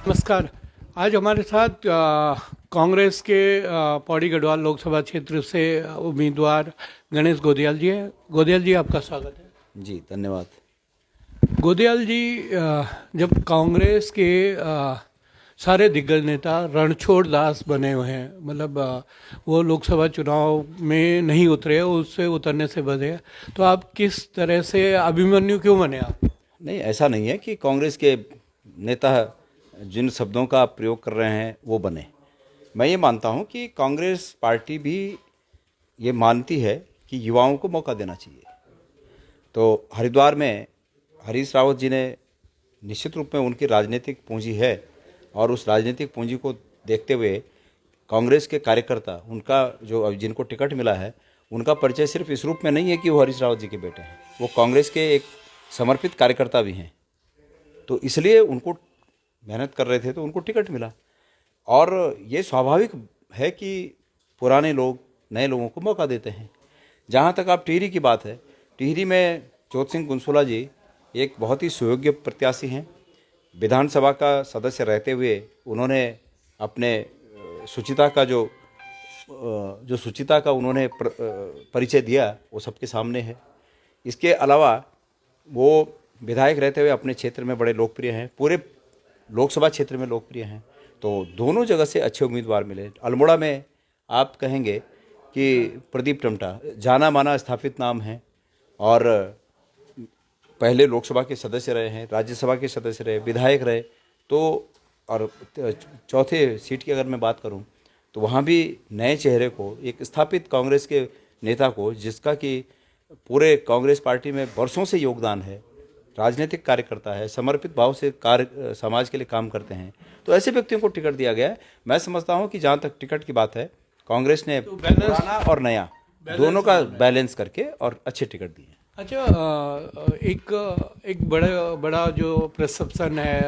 नमस्कार। आज हमारे साथ कांग्रेस के पौड़ी गढ़वाल लोकसभा क्षेत्र से उम्मीदवार गणेश गोदियाल जी हैं। गोदियाल जी, आपका स्वागत है। जी धन्यवाद। गोदियाल जी, जब कांग्रेस के सारे दिग्गज नेता रणछोड़ दास बने हुए हैं, मतलब वो लोकसभा चुनाव में नहीं उतरे, उससे उतरने से बचे, तो आप किस तरह से अभिमन्यु क्यों बने आप? नहीं, ऐसा नहीं है कि कांग्रेस के नेता जिन शब्दों का प्रयोग कर रहे हैं वो बने। मैं ये मानता हूँ कि कांग्रेस पार्टी भी ये मानती है कि युवाओं को मौका देना चाहिए। तो हरिद्वार में हरीश रावत जी ने निश्चित रूप में उनकी राजनीतिक पूंजी है, और उस राजनीतिक पूंजी को देखते हुए कांग्रेस के कार्यकर्ता, उनका जो जिनको टिकट मिला है, उनका परिचय सिर्फ इस रूप में नहीं है कि वो हरीश रावत जी के बेटे हैं, वो कांग्रेस के एक समर्पित कार्यकर्ता भी हैं। तो इसलिए उनको मेहनत कर रहे थे तो उनको टिकट मिला। और ये स्वाभाविक है कि पुराने लोग नए लोगों को मौका देते हैं। जहाँ तक आप टिहरी की बात है, टिहरी में जोत सिंह गुंसोला जी एक बहुत ही सुयोग्य प्रत्याशी हैं। विधानसभा का सदस्य रहते हुए उन्होंने अपने सुचिता का जो सुचिता का उन्होंने परिचय दिया वो सबके सामने है। इसके अलावा वो विधायक रहते हुए अपने क्षेत्र में बड़े लोकप्रिय हैं, पूरे लोकसभा क्षेत्र में लोकप्रिय हैं। तो दोनों जगह से अच्छे उम्मीदवार मिले। अल्मोड़ा में आप कहेंगे कि प्रदीप टमटा जाना माना स्थापित नाम है, और पहले लोकसभा के सदस्य रहे हैं, राज्यसभा के सदस्य रहे, विधायक रहे। तो और चौथे सीट की अगर मैं बात करूं तो वहाँ भी नए चेहरे को, एक स्थापित कांग्रेस के नेता को, जिसका कि पूरे कांग्रेस पार्टी में वर्षों से योगदान है, राजनीतिक कार्यकर्ता है, समर्पित भाव से कार्य समाज के लिए काम करते हैं, तो ऐसे व्यक्तियों को टिकट दिया गया है। मैं समझता हूं कि जहां तक टिकट की बात है, कांग्रेस ने तो पुराना और नया दोनों का बैलेंस करके और अच्छे टिकट दिए हैं। अच्छा, एक बड़ा जो परसेप्शन है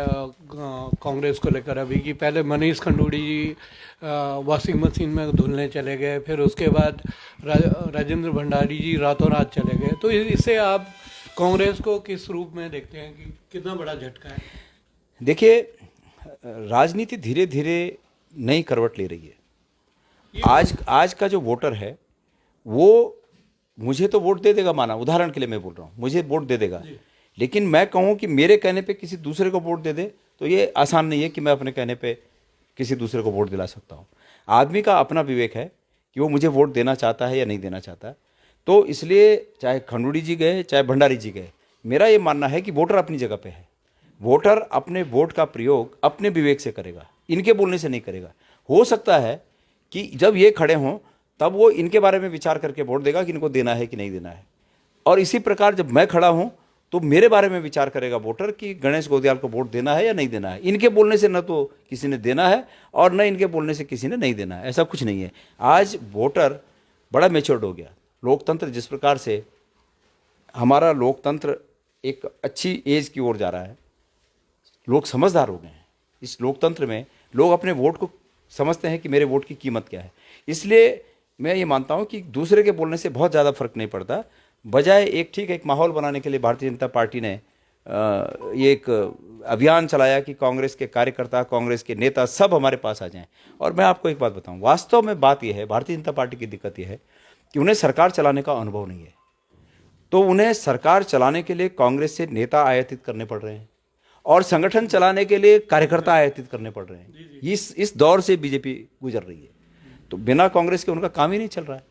कांग्रेस को लेकर अभी, कि पहले मनीष खंडूड़ी जी वॉशिंग मशीन में धुलने चले गए, फिर उसके बाद राजेंद्र भंडारी जी रातों रात चले गए, तो इससे आप कांग्रेस को किस रूप में देखते हैं कि कितना बड़ा झटका है? देखिए, राजनीति धीरे धीरे नई करवट ले रही है। आज का जो वोटर है वो मुझे तो वोट दे देगा, माना उदाहरण के लिए मैं बोल रहा हूँ, मुझे वोट दे देगा, लेकिन मैं कहूँ कि मेरे कहने पे किसी दूसरे को वोट दे दे, तो ये आसान नहीं है कि मैं अपने कहने पे किसी दूसरे को वोट दिला सकता हूँ। आदमी का अपना विवेक है कि वो मुझे वोट देना चाहता है या नहीं देना चाहता। तो इसलिए चाहे खंडूड़ी जी गए, चाहे भंडारी जी गए, मेरा ये मानना है कि वोटर अपनी जगह पे है। वोटर अपने वोट का प्रयोग अपने विवेक से करेगा, इनके बोलने से नहीं करेगा। हो सकता है कि जब ये खड़े हों तब वो इनके बारे में विचार करके वोट देगा कि इनको देना है कि नहीं देना है, और इसी प्रकार जब मैं खड़ा हूं तो मेरे बारे में विचार करेगा वोटर कि गणेश गोदियाल को वोट देना है या नहीं देना है। इनके बोलने से न तो किसी ने देना है और न इनके बोलने से किसी ने नहीं देना है, ऐसा कुछ नहीं है। आज वोटर बड़ा मैच्योर्ड हो गया। लोकतंत्र जिस प्रकार से, हमारा लोकतंत्र एक अच्छी एज की ओर जा रहा है, लोग समझदार हो गए हैं। इस लोकतंत्र में लोग अपने वोट को समझते हैं कि मेरे वोट की कीमत क्या है। इसलिए मैं ये मानता हूं कि दूसरे के बोलने से बहुत ज़्यादा फर्क नहीं पड़ता। बजाय एक माहौल बनाने के लिए भारतीय जनता पार्टी ने ये एक अभियान चलाया कि कांग्रेस के कार्यकर्ता, कांग्रेस के नेता सब हमारे पास आ जाएं। और मैं आपको एक बात बताऊं, वास्तव में बात यह है, भारतीय जनता पार्टी की दिक्कत यह है कि उन्हें सरकार चलाने का अनुभव नहीं है। तो उन्हें सरकार चलाने के लिए कांग्रेस से नेता आयातित करने पड़ रहे हैं, और संगठन चलाने के लिए कार्यकर्ता आयातित करने पड़ रहे हैं। इस दौर से बीजेपी गुजर रही है। तो बिना कांग्रेस के उनका काम ही नहीं चल रहा है,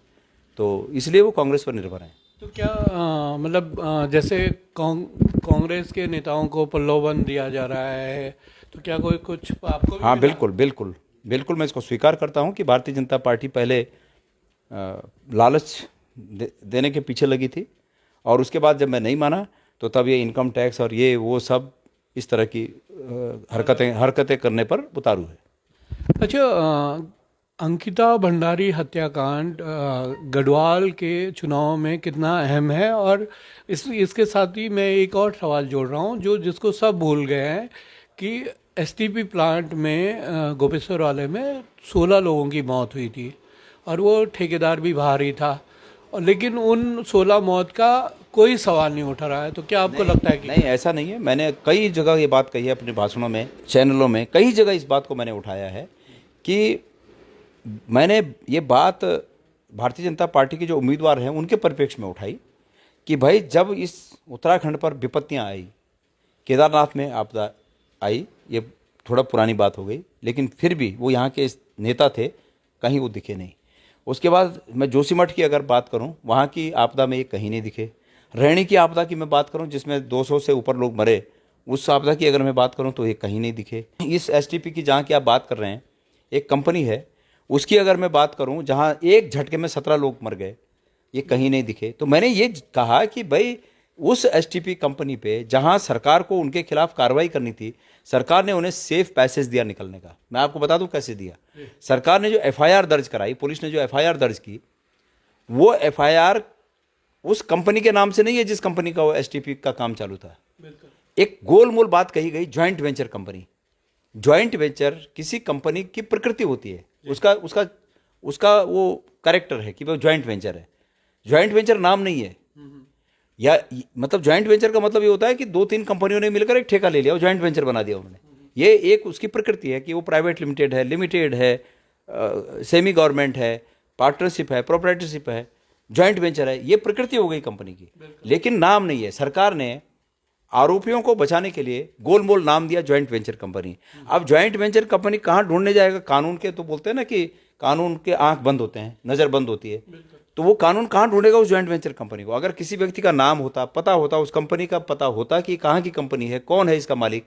तो इसलिए वो कांग्रेस पर निर्भर हैं। तो क्या मतलब जैसे कांग्रेस के नेताओं को प्रलोभन दिया जा रहा है, तो क्या कोई कुछ आपको भी हाँ, मिला? बिल्कुल बिल्कुल बिल्कुल, मैं इसको स्वीकार करता हूँ कि भारतीय जनता पार्टी पहले लालच देने के पीछे लगी थी, और उसके बाद जब मैं नहीं माना तो तब ये इनकम टैक्स और ये वो सब इस तरह की हरकतें करने पर उतारू है। अच्छा, अंकिता भंडारी हत्याकांड गढ़वाल के चुनाव में कितना अहम है? और इसके साथ ही मैं एक और सवाल जोड़ रहा हूँ, जिसको सब भूल गए हैं, कि एसटीपी प्लांट में गोपेश्वर वाले में 16 लोगों की मौत हुई थी, और वो ठेकेदार भी बाहर ही था, और लेकिन उन 16 मौत का कोई सवाल नहीं उठा रहा है, तो क्या आपको लगता है कि नहीं, ऐसा नहीं है। मैंने कई जगह ये बात कही है अपने भाषणों में, चैनलों में, कई जगह इस बात को मैंने उठाया है कि मैंने ये बात भारतीय जनता पार्टी के जो उम्मीदवार हैं उनके परिप्रेक्ष्य में उठाई कि भाई जब इस उत्तराखंड पर विपत्तियां आई, केदारनाथ में आपदा आई, ये थोड़ा पुरानी बात हो गई, लेकिन फिर भी वो यहाँ के नेता थे, कहीं वो दिखे नहीं। उसके बाद मैं जोशीमठ की अगर बात करूं, वहाँ की आपदा में ये कहीं नहीं दिखे। रैणी की आपदा की मैं बात करूं जिसमें 200 से ऊपर लोग मरे, उस आपदा की अगर मैं बात करूं तो ये कहीं नहीं दिखे। इस एसटीपी की जहाँ की आप बात कर रहे हैं, एक कंपनी है, उसकी अगर मैं बात करूं जहाँ एक झटके में 17 लोग मर गए, ये कहीं नहीं दिखे। तो मैंने ये कहा कि भाई उस एसटीपी कंपनी पे जहां सरकार को उनके खिलाफ कार्रवाई करनी थी, सरकार ने उन्हें सेफ पैसेज दिया निकलने का। मैं आपको बता दूं कैसे दिया। सरकार ने जो एफआईआर दर्ज कराई, पुलिस ने जो एफआईआर दर्ज की, वो एफआईआर उस कंपनी के नाम से नहीं है जिस कंपनी का वो एसटीपी का काम चालू था। एक गोलमोल बात कही गई, joint venture company. Joint venture किसी कंपनी की प्रकृति होती है, उसका उसका उसका वो कैरेक्टर है कि वो ज्वाइंट वेंचर है। ज्वाइंट वेंचर नाम नहीं है, या मतलब ज्वाइंट वेंचर का मतलब ये होता है कि 2-3 कंपनियों ने मिलकर एक ठेका ले लिया और ज्वाइंट वेंचर बना दिया उन्होंने। ये एक उसकी प्रकृति है कि वो प्राइवेट लिमिटेड है, सेमी गवर्नमेंट है, पार्टनरशिप है, प्रोप्राइटरशिप है, ज्वाइंट वेंचर है, ये प्रकृति हो गई कंपनी की, लेकिन नाम नहीं है। सरकार ने आरोपियों को बचाने के लिए गोलमोल नाम दिया ज्वाइंट वेंचर कंपनी। अब ज्वाइंट वेंचर कंपनी कहाँ ढूंढने जाएगा? कानून के तो बोलते हैं ना कि कानून के आंख बंद होते हैं, नज़र बंद होती है, तो वो कानून कहाँ ढूंढेगा उस ज्वाइंट वेंचर कंपनी को? अगर किसी व्यक्ति का नाम होता, पता होता, उस कंपनी का पता होता कि कहाँ की कंपनी है, कौन है इसका मालिक,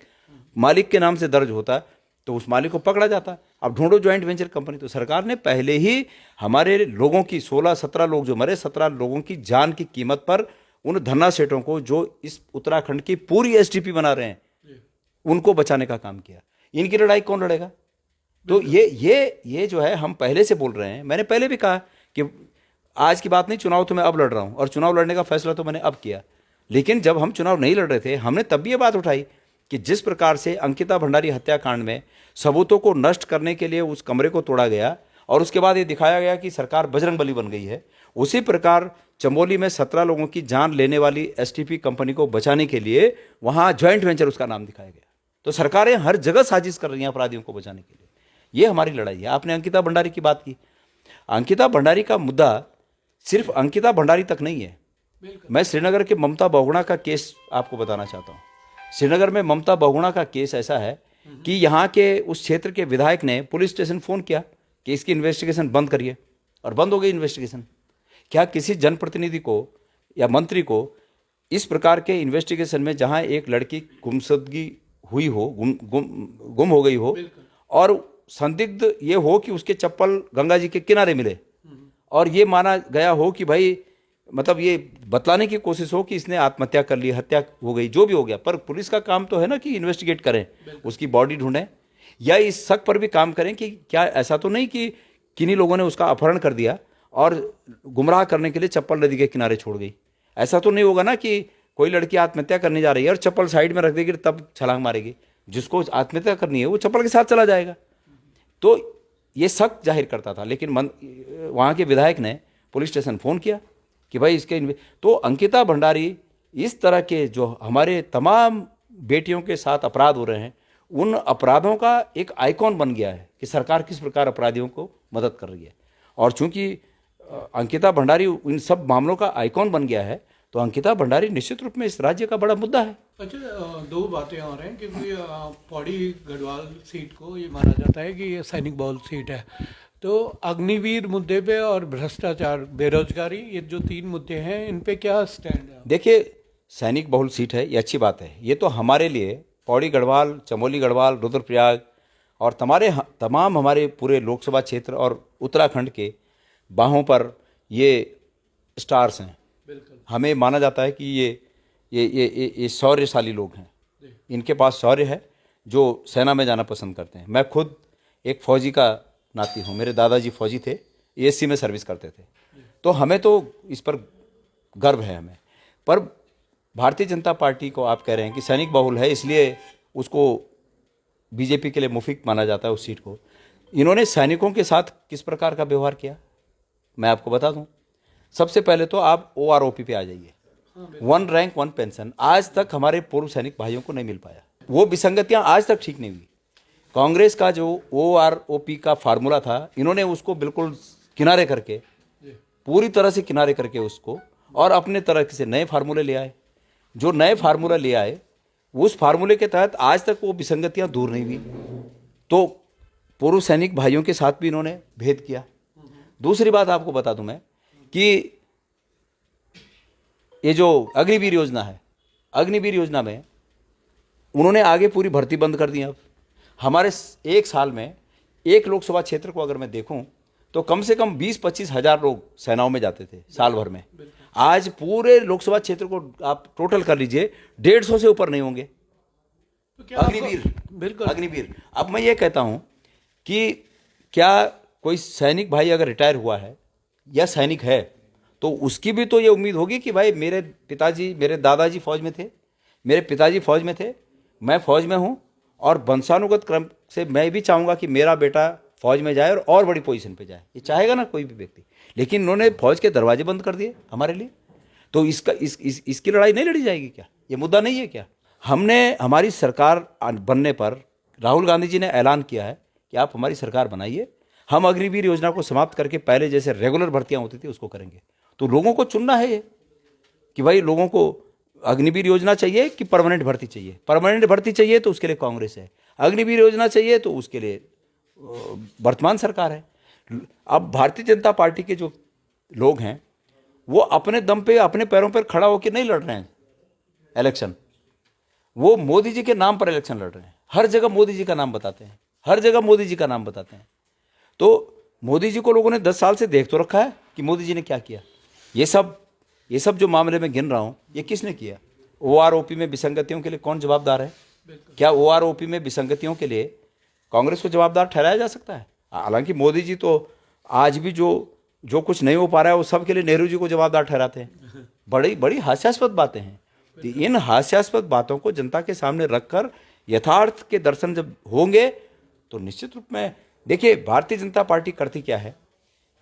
मालिक के नाम से दर्ज होता, तो उस मालिक को पकड़ा जाता। अब ढूंढो ज्वाइंट वेंचर कंपनी। तो सरकार ने पहले ही हमारे लोगों की 16-17 लोग जो मरे, 17 लोगों की जान की कीमत पर उन धन्ना सेठों को जो इस उत्तराखंड की पूरी एसटीपी बना रहे हैं, उनको बचाने का काम किया। इनकी लड़ाई कौन लड़ेगा? तो ये जो है हम पहले से बोल रहे हैं। मैंने पहले भी कहा कि आज की बात नहीं, चुनाव तो मैं अब लड़ रहा हूं और चुनाव लड़ने का फैसला तो मैंने अब किया। लेकिन जब हम चुनाव नहीं लड़ रहे थे, हमने तब भी ये बात उठाई कि जिस प्रकार से अंकिता भंडारी हत्याकांड में सबूतों को नष्ट करने के लिए उस कमरे को तोड़ा गया और उसके बाद ये दिखाया गया कि सरकार बजरंगबली बन गई है, उसी प्रकार चमोली में 17 लोगों की जान लेने वाली एसटीपी कंपनी को बचाने के लिए वहां ज्वाइंट वेंचर उसका नाम दिखाया गया। तो सरकारें हर जगह साजिश कर रही हैं अपराधियों को बचाने के लिए। ये हमारी लड़ाई है। आपने अंकिता भंडारी की बात की। अंकिता भंडारी का मुद्दा सिर्फ अंकिता भंडारी तक नहीं है। मैं श्रीनगर के ममता बहुगुणा का केस आपको बताना चाहता हूँ। श्रीनगर में ममता बहुगुणा का केस ऐसा है कि यहाँ के उस क्षेत्र के विधायक ने पुलिस स्टेशन फ़ोन किया कि इसकी इन्वेस्टिगेशन बंद करिए, और बंद हो गई इन्वेस्टिगेशन। क्या किसी जनप्रतिनिधि को या मंत्री को इस प्रकार के इन्वेस्टिगेशन में, जहाँ एक लड़की गुमशुदगी हुई हो, गुम हो गई हो, और संदिग्ध ये हो कि उसके चप्पल गंगा जी के किनारे मिले और ये माना गया हो कि भाई मतलब ये बतलाने की कोशिश हो कि इसने आत्महत्या कर ली, हत्या हो गई, जो भी हो गया, पर पुलिस का काम तो है ना कि इन्वेस्टिगेट करें, उसकी बॉडी ढूंढें, या इस शक पर भी काम करें कि क्या ऐसा तो नहीं कि किन्हीं लोगों ने उसका अपहरण कर दिया और गुमराह करने के लिए चप्पल नदी के किनारे छोड़ गई। ऐसा तो नहीं होगा ना कि कोई लड़की आत्महत्या करने जा रही है और चप्पल साइड में रख देगी तब छलांग मारेगी। जिसको आत्महत्या करनी है वो चप्पल के साथ चला जाएगा। तो ये शक जाहिर करता था, लेकिन वहाँ के विधायक ने पुलिस स्टेशन फ़ोन किया कि भाई इसके तो अंकिता भंडारी इस तरह के जो हमारे तमाम बेटियों के साथ अपराध हो रहे हैं, उन अपराधों का एक आइकॉन बन गया है कि सरकार किस प्रकार अपराधियों को मदद कर रही है। और चूंकि अंकिता भंडारी इन सब मामलों का आइकॉन बन गया है, तो अंकिता भंडारी निश्चित रूप में इस राज्य का बड़ा मुद्दा है। अच्छा, दो बातें और हैं क्योंकि पौड़ी गढ़वाल सीट को ये माना जाता है कि ये सैनिक बहुल सीट है, तो अग्निवीर मुद्दे पे और भ्रष्टाचार, बेरोजगारी, ये जो 3 मुद्दे हैं, इन पे क्या स्टैंड है? देखिए, सैनिक बहुल सीट है, ये अच्छी बात है। ये तो हमारे लिए पौड़ी गढ़वाल, चमोली गढ़वाल, रुद्रप्रयाग और तमाम हमारे पूरे लोकसभा क्षेत्र और उत्तराखंड के बाहों पर ये स्टार्स हैं। हमें माना जाता है कि ये शौर्यशाली लोग हैं, इनके पास शौर्य है, जो सेना में जाना पसंद करते हैं। मैं खुद एक फौजी का नाती हूँ, मेरे दादाजी फौजी थे, एएससी में सर्विस करते थे, तो हमें तो इस पर गर्व है हमें। पर भारतीय जनता पार्टी को आप कह रहे हैं कि सैनिक बहुल है इसलिए उसको बीजेपी के लिए मुफीक माना जाता है उस सीट को। इन्होंने सैनिकों के साथ किस प्रकार का व्यवहार किया मैं आपको बता दूं। सबसे पहले तो आप OROP पे आ जाइए, 1 रैंक 1 पेंशन। आज तक हमारे पूर्व सैनिक भाइयों को नहीं मिल पाया, वो विसंगतियां आज तक ठीक नहीं हुई। कांग्रेस का जो OROP का फार्मूला था, इन्होंने उसको बिल्कुल किनारे करके, पूरी तरह से किनारे करके उसको, और अपने तरह से नए फार्मूले ले आए। जो नए फार्मूला ले आए, उस फार्मूले के तहत आज तक वो विसंगतियां दूर नहीं हुई। तो पूर्व सैनिक भाइयों के साथ भी इन्होंने भेद किया। दूसरी बात आपको बता दूं मैं कि ये जो अग्निवीर योजना है, अग्निवीर योजना में उन्होंने आगे पूरी भर्ती बंद कर दी। अब हमारे एक साल में एक लोकसभा क्षेत्र को अगर मैं देखूं तो कम से कम 20-25 हज़ार लोग सेनाओं में जाते थे साल भर में। आज पूरे लोकसभा क्षेत्र को आप टोटल कर लीजिए, 150 से ऊपर नहीं होंगे। तो अग्निवीर, बिल्कुल अग्निवीर। अब मैं ये कहता हूं कि क्या कोई सैनिक भाई अगर रिटायर हुआ है या सैनिक है, तो उसकी भी तो ये उम्मीद होगी कि भाई मेरे पिताजी, मेरे दादाजी फौज में थे, मेरे पिताजी फौज में थे, मैं फौज में हूं, और वंशानुगत क्रम से मैं भी चाहूंगा कि मेरा बेटा फौज में जाए और बड़ी पोजीशन पे जाए। ये चाहेगा ना कोई भी व्यक्ति। लेकिन इन्होंने फौज के दरवाजे बंद कर दिए हमारे लिए। तो इसकी लड़ाई नहीं लड़ी जाएगी क्या? ये मुद्दा नहीं है क्या? हमने, हमारी सरकार बनने पर राहुल गांधी जी ने ऐलान किया है कि आप हमारी सरकार बनाइए, हम अग्निवीर योजना को समाप्त करके पहले जैसे रेगुलर भर्तियां होती थी उसको करेंगे। तो लोगों को चुनना है ये कि भाई लोगों को अग्निवीर योजना चाहिए कि परमानेंट भर्ती चाहिए। परमानेंट भर्ती चाहिए तो उसके लिए कांग्रेस है, अग्निवीर योजना चाहिए तो उसके लिए वर्तमान सरकार है। अब भारतीय जनता पार्टी के जो लोग हैं वो अपने दम पे, अपने पैरों पर खड़ा होकर नहीं लड़ रहे हैं इलेक्शन, वो मोदी जी के नाम पर इलेक्शन लड़ रहे हैं। हर जगह मोदी जी का नाम बताते हैं, हर जगह मोदी जी का नाम बताते हैं। तो मोदी जी को लोगों ने 10 साल से देख तो रखा है कि मोदी जी ने क्या किया। ये सब जो मामले में गिन रहा हूं, ये किसने किया? OROP में विसंगतियों के लिए कौन जवाबदार है? क्या OROP में विसंगतियों के लिए कांग्रेस को जवाबदार ठहराया जा सकता है? हालांकि मोदी जी तो आज भी जो कुछ नहीं हो पा रहा है वो सब के लिए नेहरू जी को जवाबदार ठहराते हैं। बड़ी बड़ी हास्यास्पद बातें हैं। तो इन हास्यास्पद बातों को जनता के सामने रखकर यथार्थ के दर्शन जब होंगे तो निश्चित रूप में, देखिए भारतीय जनता पार्टी करती क्या है,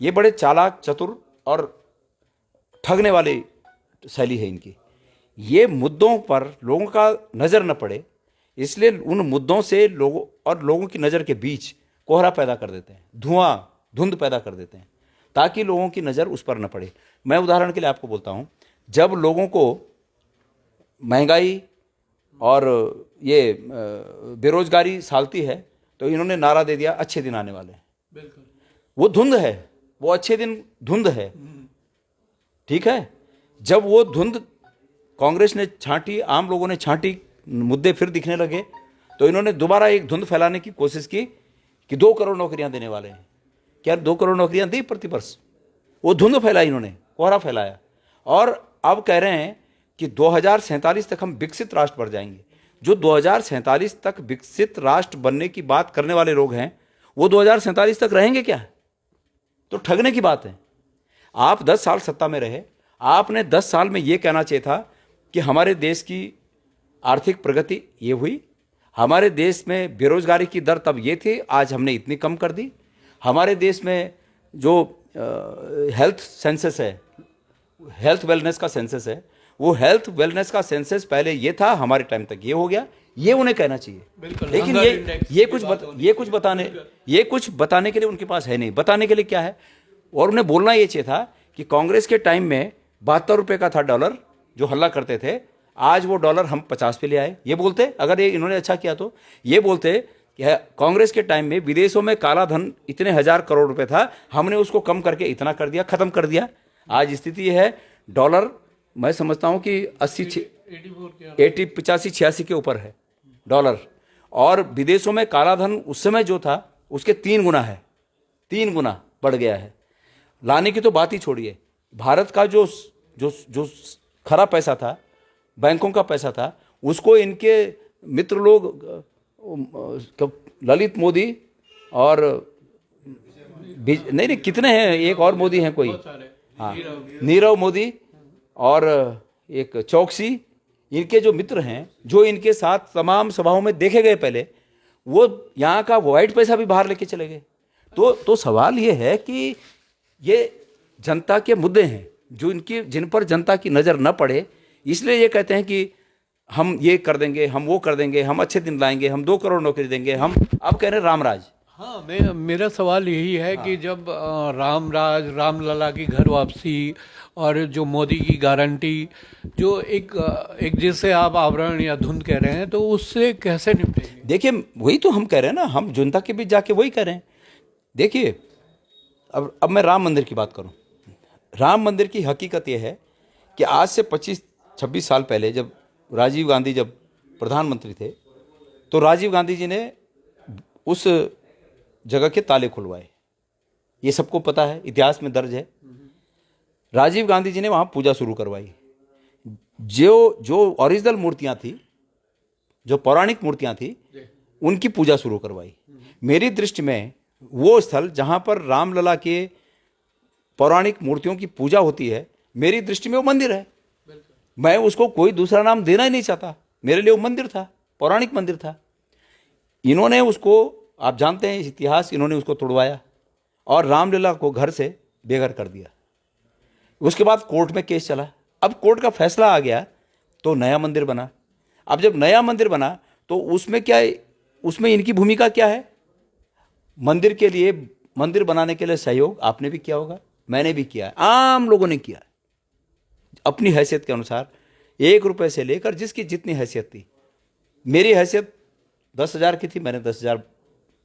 ये बड़े चालाक, चतुर और ठगने वाली शैली है इनकी। ये मुद्दों पर लोगों का नज़र न पड़े, इसलिए उन मुद्दों से लोगों की नज़र के बीच कोहरा पैदा कर देते हैं, धुंध पैदा कर देते हैं, ताकि लोगों की नज़र उस पर न पड़े। मैं उदाहरण के लिए आपको बोलता हूँ, जब लोगों को महंगाई और ये बेरोजगारी सालती है तो इन्होंने नारा दे दिया अच्छे दिन आने वाले हैं। बिल्कुल, वो धुंध है, वो अच्छे दिन धुंध है, ठीक है। जब वो धुंध कांग्रेस ने छांटी, आम लोगों ने छांटी, मुद्दे फिर दिखने लगे तो इन्होंने दोबारा एक धुंध फैलाने की कोशिश की कि 2 करोड़ नौकरियां देने वाले हैं। क्या 2 करोड़ नौकरियां दी प्रतिवर्ष? वो धुंध फैलाई इन्होंने, कोहरा फैलाया, और अब कह रहे हैं कि 2047 तक हम विकसित राष्ट्र बन जाएंगे। जो 2047 तक विकसित राष्ट्र बनने की बात करने वाले लोग हैं वो 2047 तक रहेंगे क्या? तो ठगने की बात है। आप 10 साल सत्ता में रहे, आपने 10 साल में ये कहना चाहिए था कि हमारे देश की आर्थिक प्रगति ये हुई, हमारे देश में बेरोजगारी की दर तब ये थी, आज हमने इतनी कम कर दी। हमारे देश में जो हेल्थ सेंसस है, हेल्थ वेलनेस का सेंसस है, वो हेल्थ वेलनेस का सेंसस पहले ये था, हमारे टाइम तक ये हो गया, ये उन्हें कहना चाहिए। लेकिन ये कुछ बताने के लिए उनके पास है नहीं। बताने के लिए क्या है? और उन्हें बोलना ये चाहिए था कि कांग्रेस के टाइम में 72 रुपये का था डॉलर, जो हल्ला करते थे, आज वो डॉलर हम 50 पे ले आए। ये बोलते, अगर ये इन्होंने अच्छा किया तो ये बोलते कि कांग्रेस के टाइम में विदेशों में काला धन इतने 1000 करोड़ रुपए था, हमने उसको कम करके इतना कर दिया, खत्म कर दिया। आज स्थिति है डॉलर, मैं समझता हूं कि 85-86 के ऊपर है डॉलर, और विदेशों में काला धन उस समय जो था उसके 3 गुना है, 3 गुना बढ़ गया है। लाने की तो बात ही छोड़िए, भारत का जो खरा पैसा था, बैंकों का पैसा था, उसको इनके मित्र लोग ललित मोदी और नहीं कितने हैं, एक और मोदी हैं कोई, हाँ नीरव मोदी और एक चौकसी, इनके जो मित्र हैं, जो इनके साथ तमाम सभाओं में देखे गए पहले, वो यहाँ का वाइट पैसा भी बाहर लेके चले गए। तो सवाल ये है कि ये जनता के मुद्दे हैं जो इनकी जिन पर जनता की नज़र न पड़े, इसलिए ये कहते हैं कि हम ये कर देंगे, हम वो कर देंगे, हम अच्छे दिन लाएंगे, हम 2 करोड़ नौकरी देंगे, हम अब कह रहे हैं रामराज। हाँ, मेरा सवाल यही है कि जब रामलला की घर वापसी और जो मोदी की गारंटी, जो एक जिसे आप आवरण या धुंध कह रहे हैं, तो उससे कैसे निपटेंगे? देखिए, वही तो हम कह रहे हैं ना, हम जनता के बीच जाके वही कह रहे हैं। देखिए, अब मैं राम मंदिर की बात करूं। राम मंदिर की हकीकत यह है कि आज से 25-26 साल पहले जब राजीव गांधी जब प्रधानमंत्री थे, तो राजीव गांधी जी ने उस जगह के ताले खुलवाए। ये सबको पता है, इतिहास में दर्ज है। राजीव गांधी जी ने वहाँ पूजा शुरू करवाई। जो ओरिजिनल मूर्तियाँ थी, जो पौराणिक मूर्तियाँ थी, उनकी पूजा शुरू करवाई। मेरी दृष्टि में वो स्थल जहाँ पर रामलला के पौराणिक मूर्तियों की पूजा होती है, मेरी दृष्टि में वो मंदिर है। मैं उसको कोई दूसरा नाम देना ही नहीं चाहता। मेरे लिए वो मंदिर था, पौराणिक मंदिर था। इन्होंने उसको, आप जानते हैं इतिहास, इन्होंने उसको तोड़वाया और रामलला को घर से बेघर कर दिया। उसके बाद कोर्ट में केस चला। अब कोर्ट का फैसला आ गया तो नया मंदिर बना। अब जब नया मंदिर बना तो उसमें क्या है, उसमें इनकी भूमिका क्या है? मंदिर के लिए, मंदिर बनाने के लिए सहयोग आपने भी किया होगा, मैंने भी किया है, आम लोगों ने किया है, अपनी हैसियत के अनुसार 1 रुपये से लेकर जिसकी जितनी हैसियत थी। मेरी हैसियत 10,000 की थी, मैंने 10,000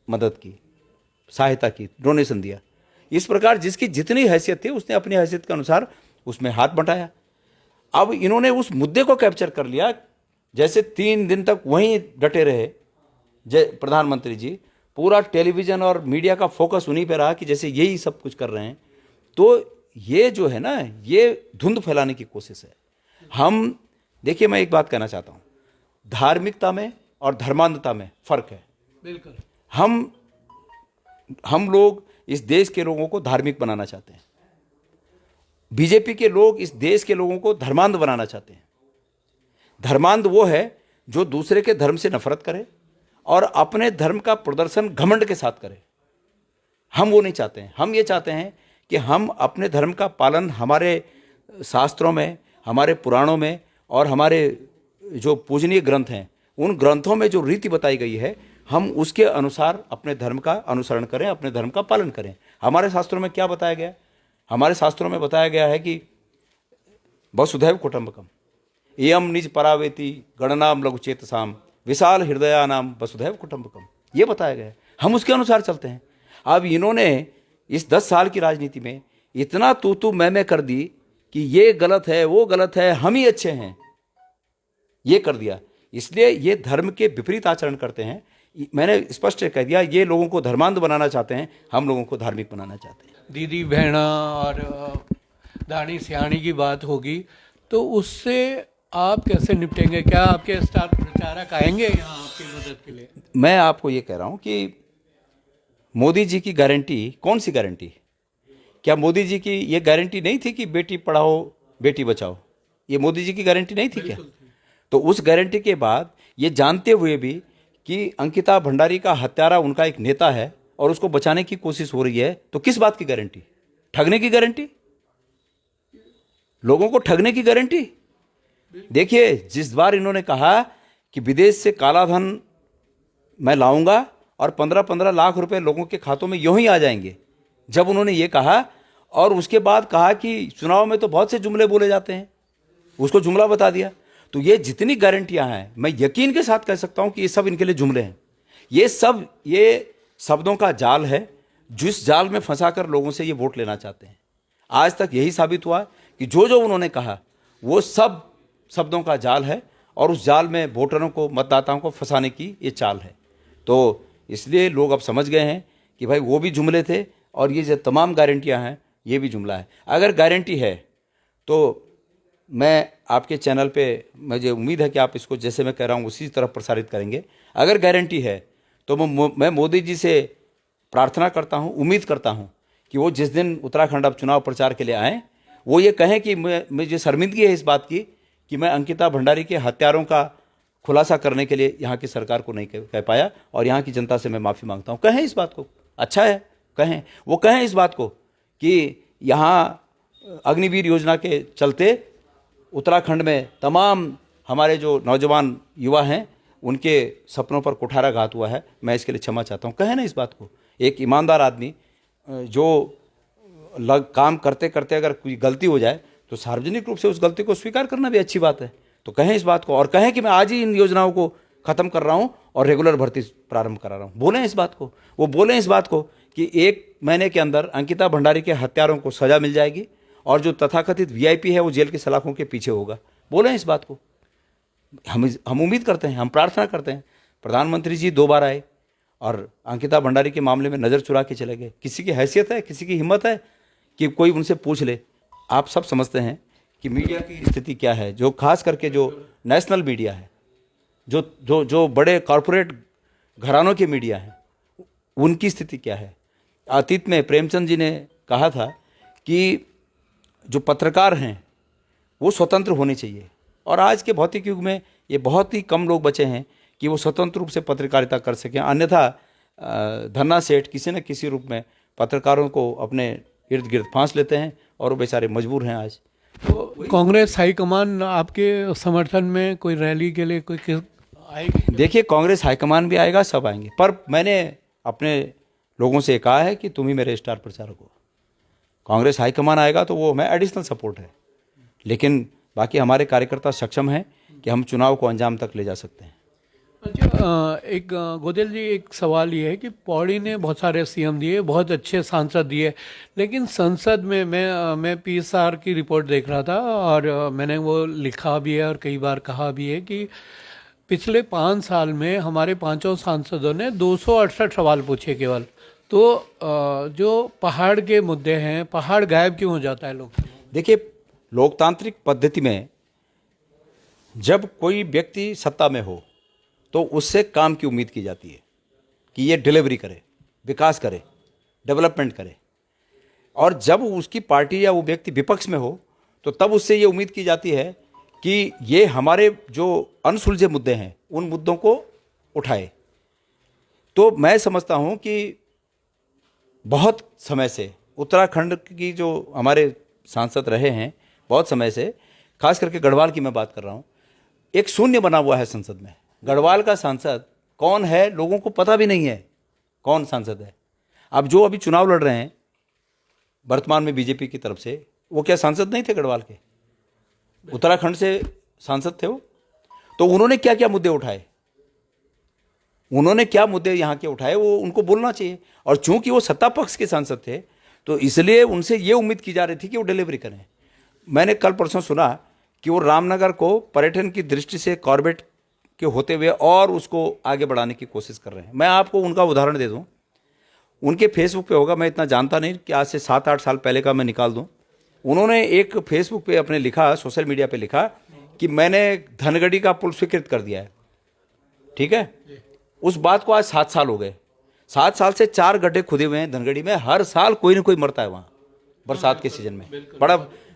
मदद की, सहायता की, डोनेशन दिया। इस प्रकार जिसकी जितनी हैसियत थी उसने अपनी हैसियत के अनुसार उसमें हाथ बंटाया। अब इन्होंने उस मुद्दे को कैप्चर कर लिया। जैसे 3 दिन तक वहीं डटे रहे प्रधानमंत्री जी, पूरा टेलीविज़न और मीडिया का फोकस उन्हीं पर रहा कि जैसे यही सब कुछ कर रहे हैं। तो ये जो है ना, ये धुंध फैलाने की कोशिश है। हम देखिए, मैं एक बात कहना चाहता हूँ, धार्मिकता में और धर्मांधता में फ़र्क है। बिल्कुल। हम लोग इस देश के लोगों को धार्मिक बनाना चाहते हैं। बीजेपी के लोग इस देश के लोगों को धर्मांध बनाना चाहते हैं। धर्मांध वो है जो दूसरे के धर्म से नफरत करे और अपने धर्म का प्रदर्शन घमंड के साथ करे। हम वो नहीं चाहते हैं। हम ये चाहते हैं कि हम अपने धर्म का पालन हमारे शास्त्रों में, हमारे पुराणों में और हमारे जो पूजनीय ग्रंथ हैं, उन ग्रंथों में जो रीति बताई गई है, हम उसके अनुसार अपने धर्म का अनुसरण करें, अपने धर्म का पालन करें। हमारे शास्त्रों में क्या बताया गया? हमारे शास्त्रों में बताया गया है कि वसुधैव कुटुंबकम, एयम निज परावेति गणनाम लघुचेतसाम विशाल हृदयानाम वसुधैव कुटुंबकम, ये बताया गया है। हम उसके अनुसार चलते हैं। अब इन्होंने इस 10 साल की राजनीति में इतना तू मैं कर दी कि ये गलत है, वो गलत है, हम ही अच्छे हैं, ये कर दिया। इसलिए ये धर्म के विपरीत आचरण करते हैं। मैंने स्पष्ट कह दिया, ये लोगों को धर्मांध बनाना चाहते हैं, हम लोगों को धार्मिक बनाना चाहते हैं। दीदी बहना और दानी सियाणी की बात होगी तो उससे आप कैसे निपटेंगे? क्या आपके स्टार प्रचारक आएंगे यहाँ आपकी मदद के लिए? मैं आपको ये कह रहा हूँ कि मोदी जी की गारंटी, कौन सी गारंटी? क्या मोदी जी की ये गारंटी नहीं थी कि बेटी पढ़ाओ बेटी बचाओ? ये मोदी जी की गारंटी नहीं थी क्या? तो उस गारंटी के बाद ये जानते हुए भी कि अंकिता भंडारी का हत्यारा उनका एक नेता है और उसको बचाने की कोशिश हो रही है, तो किस बात की गारंटी? ठगने की गारंटी, लोगों को ठगने की गारंटी। देखिए, जिस बार इन्होंने कहा कि विदेश से काला धन मैं लाऊंगा और 15-15 लाख रुपए लोगों के खातों में यूं ही आ जाएंगे, जब उन्होंने ये कहा और उसके बाद कहा कि चुनाव में तो बहुत से जुमले बोले जाते हैं, उसको जुमला बता दिया। तो ये जितनी गारंटियां हैं, मैं यकीन के साथ कह सकता हूं कि ये सब इनके लिए जुमले हैं। ये सब ये शब्दों का जाल है, जिस जाल में फंसाकर लोगों से ये वोट लेना चाहते हैं। आज तक यही साबित हुआ कि जो जो उन्होंने कहा वो सब शब्दों का जाल है और उस जाल में वोटरों को, मतदाताओं को फंसाने की ये चाल है। तो इसलिए लोग अब समझ गए हैं कि भाई वो भी जुमले थे और ये जो तमाम गारंटियां हैं ये भी जुमला है। अगर गारंटी है तो मैं आपके चैनल पे, मुझे उम्मीद है कि आप इसको जैसे मैं कह रहा हूँ उसी तरह प्रसारित करेंगे। अगर गारंटी है तो मैं मोदी जी से प्रार्थना करता हूँ, उम्मीद करता हूँ कि वो जिस दिन उत्तराखंड अब चुनाव प्रचार के लिए आएँ, वो ये कहें कि मुझे शर्मिंदगी है इस बात की कि मैं अंकिता भंडारी के हत्यारों का खुलासा करने के लिए यहाँ की सरकार को नहीं कह पाया और यहाँ की जनता से मैं माफ़ी मांगता हूँ। कहें इस बात को, अच्छा है, कहें, वो कहें इस बात को कि यहाँ अग्निवीर योजना के चलते उत्तराखंड में तमाम हमारे जो नौजवान युवा हैं उनके सपनों पर कुठाराघात हुआ है। मैं इसके लिए क्षमा चाहता हूँ। कहें ना इस बात को, एक ईमानदार आदमी जो काम करते करते अगर कोई गलती हो जाए तो सार्वजनिक रूप से उस गलती को स्वीकार करना भी अच्छी बात है। तो कहें इस बात को, और कहें कि मैं आज ही इन योजनाओं को ख़त्म कर रहा हूँ और रेगुलर भर्ती प्रारंभ करा रहा हूँ। बोलें इस बात को, वो बोलें इस बात को कि 1 महीने के अंदर अंकिता भंडारी के हत्यारों को सज़ा मिल जाएगी और जो तथाकथित वीआईपी है वो जेल की सलाखों के पीछे होगा। बोलें इस बात को। हम उम्मीद करते हैं, हम प्रार्थना करते हैं। प्रधानमंत्री जी 2 बार आए और अंकिता भंडारी के मामले में नज़र चुरा के चले गए। किसी की हैसियत है, किसी की हिम्मत है कि कोई उनसे पूछ ले? आप सब समझते हैं कि मीडिया की स्थिति क्या है, जो खास करके जो नेशनल मीडिया है, जो जो जो बड़े कॉरपोरेट घरानों के मीडिया हैं, उनकी स्थिति क्या है। अतीत में प्रेमचंद जी ने कहा था कि जो पत्रकार हैं वो स्वतंत्र होने चाहिए, और आज के भौतिक युग में ये बहुत ही कम लोग बचे हैं कि वो स्वतंत्र रूप से पत्रकारिता कर सकें। अन्यथा धन्ना सेठ किसी न किसी रूप में पत्रकारों को अपने इर्द गिर्द फांस लेते हैं और वो बेचारे मजबूर हैं आज। तो कांग्रेस हाईकमान आपके समर्थन में कोई रैली के लिए कोई आएगी? देखिए, कांग्रेस हाईकमान भी आएगा, सब आएंगे, पर मैंने अपने लोगों से कहा है कि तुम ही मेरे स्टार प्रचारक हो। कांग्रेस हाईकमान आएगा तो वो हमें एडिशनल सपोर्ट है, लेकिन बाकी हमारे कार्यकर्ता सक्षम हैं कि हम चुनाव को अंजाम तक ले जा सकते हैं। अच्छा, एक गोदेल जी, एक सवाल ये है कि पौड़ी ने बहुत सारे सीएम दिए, बहुत अच्छे सांसद दिए, लेकिन संसद में मैं पीएसआर की रिपोर्ट देख रहा था और मैंने वो लिखा भी है और कई बार कहा भी है कि पिछले 5 साल में हमारे 5 सांसदों ने 268 सवाल पूछे केवल। तो जो पहाड़ के मुद्दे हैं, पहाड़ गायब क्यों हो जाता है लोग? देखिए, लोकतांत्रिक पद्धति में जब कोई व्यक्ति सत्ता में हो तो उससे काम की उम्मीद की जाती है कि ये डिलीवरी करे, विकास करे, डेवलपमेंट करे, और जब उसकी पार्टी या वो व्यक्ति विपक्ष में हो तो तब उससे ये उम्मीद की जाती है कि ये हमारे जो अनसुलझे मुद्दे हैं उन मुद्दों को उठाए। तो मैं समझता हूँ कि बहुत समय से उत्तराखंड की जो हमारे सांसद रहे हैं, बहुत समय से, खास करके गढ़वाल की मैं बात कर रहा हूँ, एक शून्य बना हुआ है संसद में। गढ़वाल का सांसद कौन है लोगों को पता भी नहीं है, कौन सांसद है। अब जो अभी चुनाव लड़ रहे हैं वर्तमान में बीजेपी की तरफ से, वो क्या सांसद नहीं थे गढ़वाल के? उत्तराखंड से सांसद थे वो। तो उन्होंने क्या क्या मुद्दे उठाए, उन्होंने क्या मुद्दे यहाँ के उठाए, वो उनको बोलना चाहिए। और चूंकि वो सत्ता पक्ष के सांसद थे तो इसलिए उनसे ये उम्मीद की जा रही थी कि वो डिलीवरी करें। मैंने कल परसों सुना कि वो रामनगर को पर्यटन की दृष्टि से कॉर्बेट के होते हुए और उसको आगे बढ़ाने की कोशिश कर रहे हैं। मैं आपको उनका उदाहरण दे दूं, उनके फेसबुक पे होगा, मैं इतना जानता नहीं कि आज से 7-8 साल पहले का मैं निकाल दूं। उन्होंने एक फेसबुक पे अपने लिखा, सोशल मीडिया पे लिखा कि मैंने धनगढ़ी का पुल स्वीकृत कर दिया है। ठीक है, उस बात को आज 7 साल हो गए। 7 साल से 4 गड्ढे खुदे हुए हैं धनगढ़ी में, हर साल कोई ना कोई मरता है वहाँ बरसात के सीजन में।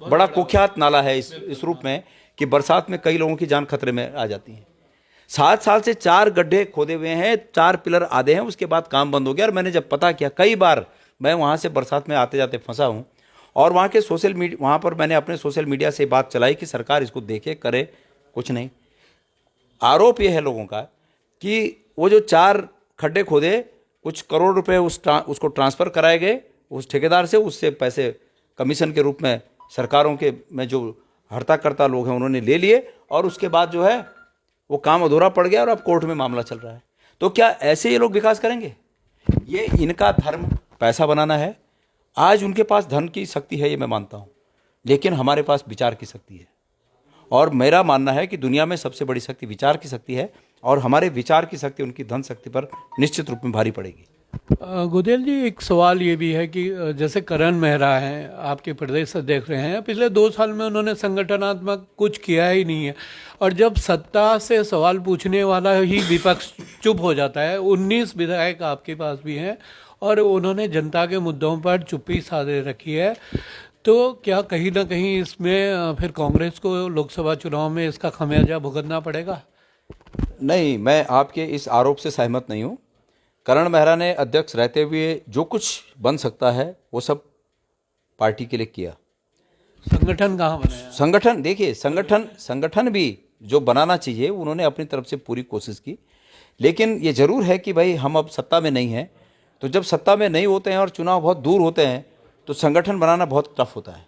बड़ा कुख्यात नाला है इस रूप में कि बरसात में कई लोगों की जान खतरे में आ जाती है। 7 साल से 4 गड्ढे खोदे हुए हैं, 4 पिलर आधे हैं, उसके बाद काम बंद हो गया। और मैंने जब पता किया, कई बार मैं वहाँ से बरसात में आते जाते फंसा हूँ, और वहाँ के सोशल मीडिया, वहाँ पर मैंने अपने सोशल मीडिया से बात चलाई कि सरकार इसको देखे, करे, कुछ नहीं। आरोप ये है लोगों का कि वो जो 4 खड्डे खोदे, कुछ करोड़ रुपए उसको ट्रांसफ़र कराए गए उस ठेकेदार से, उससे पैसे कमीशन के रूप में सरकारों के में जो हर्ताकर्ता लोग हैं उन्होंने ले लिए, और उसके बाद जो है वो काम अधूरा पड़ गया और अब कोर्ट में मामला चल रहा है। तो क्या ऐसे ये लोग विकास करेंगे? ये इनका धर्म पैसा बनाना है। आज उनके पास धन की शक्ति है, ये मैं मानता हूँ, लेकिन हमारे पास विचार की शक्ति है। और मेरा मानना है कि दुनिया में सबसे बड़ी शक्ति विचार की शक्ति है, और हमारे विचार की शक्ति उनकी धन शक्ति पर निश्चित रूप में भारी पड़ेगी। गोदेल जी, एक सवाल ये भी है कि जैसे करण मेहरा हैं, आपके प्रदेश अध्यक्ष रहे हैं, पिछले 2 साल में उन्होंने संगठनात्मक कुछ किया ही नहीं है, और जब सत्ता से सवाल पूछने वाला ही विपक्ष चुप हो जाता है। 19 विधायक आपके पास भी हैं और उन्होंने जनता के मुद्दों पर चुप्पी साधे रखी है। तो क्या कहीं ना कहीं इसमें फिर कांग्रेस को लोकसभा चुनाव में इसका खमियाजा भुगतना पड़ेगा? नहीं, मैं आपके इस आरोप से सहमत नहीं हूँ। करण मेहरा ने अध्यक्ष रहते हुए जो कुछ बन सकता है वो सब पार्टी के लिए किया। संगठन कहाँ बनाया? संगठन देखिए, संगठन भी जो बनाना चाहिए उन्होंने अपनी तरफ से पूरी कोशिश की, लेकिन ये जरूर है कि भाई हम अब सत्ता में नहीं हैं, तो जब सत्ता में नहीं होते हैं और चुनाव बहुत दूर होते हैं तो संगठन बनाना बहुत टफ होता है।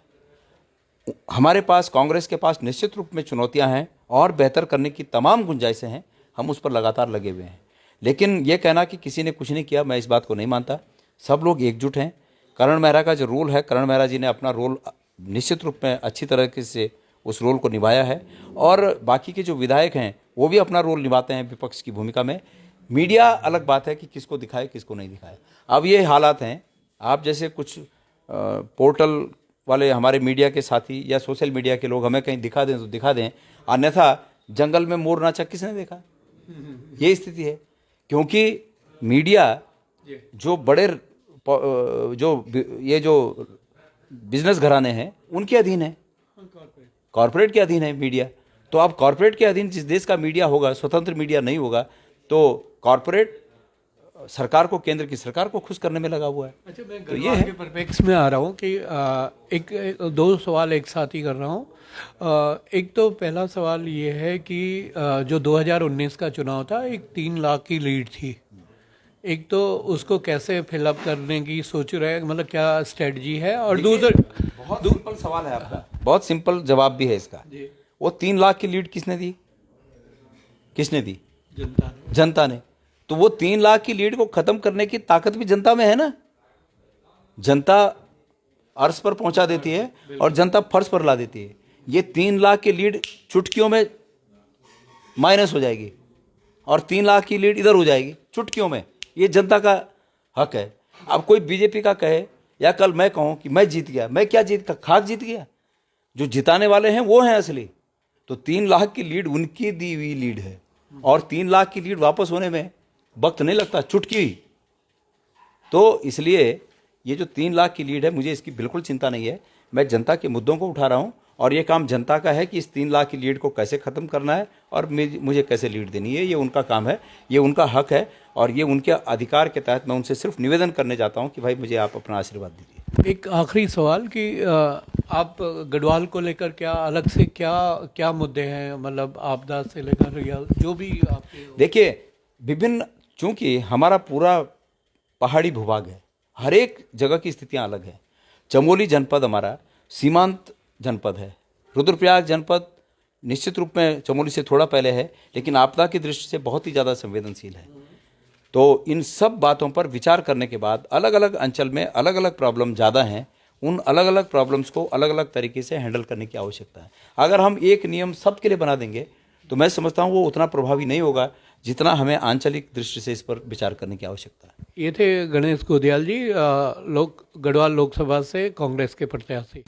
हमारे पास, कांग्रेस के पास निश्चित रूप में चुनौतियां हैं और बेहतर करने की तमाम गुंजाइशें हैं, हम उस पर लगातार लगे हुए हैं। लेकिन ये कहना कि किसी ने कुछ नहीं किया, मैं इस बात को नहीं मानता। सब लोग एकजुट हैं। करण मेहरा का जो रोल है, करण मेहरा जी ने अपना रोल निश्चित रूप में अच्छी तरीके से उस रोल को निभाया है, और बाकी के जो विधायक हैं वो भी अपना रोल निभाते हैं विपक्ष की भूमिका में। मीडिया अलग बात है कि किसको दिखाए किसको नहीं दिखाए। अब ये हालात हैं, आप जैसे कुछ पोर्टल वाले हमारे मीडिया के साथी या सोशल मीडिया के लोग हमें कहीं दिखा दें तो दिखा दें, अन्यथा जंगल में मोर नाचा किसने देखा, ये स्थिति है। क्योंकि मीडिया जो बड़े जो बिजनेस घराने हैं उनके अधीन है, कॉरपोरेट के अधीन है मीडिया। तो अब कॉरपोरेट के अधीन जिस देश का मीडिया होगा, स्वतंत्र मीडिया नहीं होगा, तो कॉरपोरेट सरकार को, केंद्र की सरकार को खुश करने में लगा हुआ है। अच्छा, मैं तो ये गढ़वाल है। के परिप्रेक्ष्य में आ रहा हूँ कि दो सवाल एक साथ ही कर रहा हूँ। एक तो पहला सवाल ये है कि जो 2019 का चुनाव था, एक 3 लाख की लीड थी। एक तो उसको कैसे फिलअप करने की सोच रहे हैं, मतलब क्या स्ट्रेटजी है? और दूसरा, बहुत सिंपल सवाल है आपका, बहुत सिंपल जवाब भी है इसका। वो 3 लाख की लीड किसने दी? किसने दी? जनता ने। जनता ने। तो वो 3 लाख की लीड को खत्म करने की ताकत भी जनता में है ना। जनता अर्श पर पहुंचा देती है और जनता फर्श पर ला देती है। ये 3 लाख की लीड चुटकियों में माइनस हो जाएगी और 3 लाख की लीड इधर हो जाएगी चुटकियों में। ये जनता का हक है। अब कोई बीजेपी का कहे या कल मैं कहूं कि मैं जीत गया, मैं क्या जीत, खाक जीत गया। जो जिताने वाले हैं वो हैं असली। तो 3 लाख की लीड उनकी दी हुई लीड है, और 3 लाख की लीड वापस होने में वक्त नहीं लगता, चुटकी। तो इसलिए ये जो 3 लाख की लीड है, मुझे इसकी बिल्कुल चिंता नहीं है। मैं जनता के मुद्दों को उठा रहा हूं, और ये काम जनता का है कि इस 3 लाख की लीड को कैसे ख़त्म करना है और मुझे कैसे लीड देनी है। ये उनका काम है, ये उनका हक है, और ये उनके अधिकार के तहत मैं उनसे सिर्फ निवेदन करने जाता हूं कि भाई मुझे आप अपना आशीर्वाद दीजिए। एक आखिरी सवाल कि आप गढ़वाल को लेकर क्या अलग से क्या मुद्दे हैं, मतलब आपदा से लेकर या जो भी आपके। देखिए, विभिन्न, चूंकि हमारा पूरा पहाड़ी भूभाग है, हर एक जगह की स्थितियां अलग है। चमोली जनपद हमारा सीमांत जनपद है। रुद्रप्रयाग जनपद निश्चित रूप में चमोली से थोड़ा पहले है, लेकिन आपदा की दृष्टि से बहुत ही ज़्यादा संवेदनशील है। तो इन सब बातों पर विचार करने के बाद अलग अलग अंचल में अलग अलग प्रॉब्लम ज़्यादा हैं, उन अलग अलग प्रॉब्लम्स को अलग अलग तरीके से हैंडल करने की आवश्यकता है। अगर हम एक नियम सबके लिए बना देंगे तो मैं समझता हूँ वो उतना प्रभावी नहीं होगा जितना हमें आंचलिक दृष्टि से इस पर विचार करने की आवश्यकता है। ये थे गणेश गोदियाल जी, गढ़वाल लोकसभा से कांग्रेस के प्रत्याशी।